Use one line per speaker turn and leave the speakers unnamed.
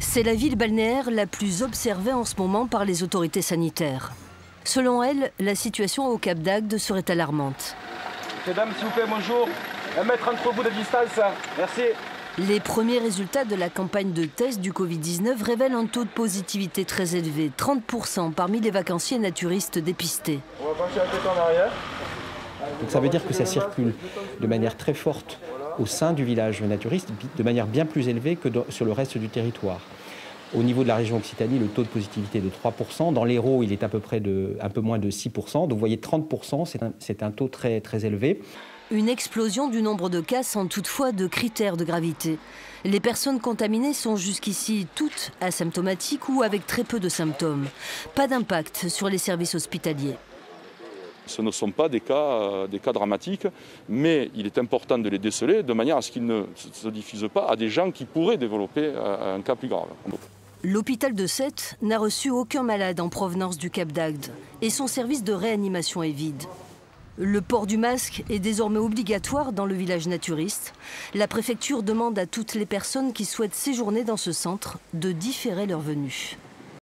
C'est la ville balnéaire la plus observée en ce moment par les autorités sanitaires. Selon elle, la situation au Cap d'Agde serait alarmante.
Mesdames, s'il vous plaît, bonjour. 1 mètre entre vous de distance. Merci.
Les premiers résultats de la campagne de test du Covid-19 révèlent un taux de positivité très élevé, 30% parmi les vacanciers naturistes dépistés.
On va pencher la tête en arrière.
Donc ça veut dire que ça circule de manière très forte au sein du village naturiste, de manière bien plus élevée que sur le reste du territoire. Au niveau de la région Occitanie, le taux de positivité est de 3%. Dans l'Hérault, il est à peu près un peu moins de 6%. Donc vous voyez, 30%, c'est un taux très, très élevé.
Une explosion du nombre de cas sans toutefois de critères de gravité. Les personnes contaminées sont jusqu'ici toutes asymptomatiques ou avec très peu de symptômes. Pas d'impact sur les services hospitaliers.
Ce ne sont pas des cas dramatiques, mais il est important de les déceler de manière à ce qu'ils ne se diffusent pas à des gens qui pourraient développer un cas plus grave.
L'hôpital de Sète n'a reçu aucun malade en provenance du Cap d'Agde et son service de réanimation est vide. Le port du masque est désormais obligatoire dans le village naturiste. La préfecture demande à toutes les personnes qui souhaitent séjourner dans ce centre de différer leur venue.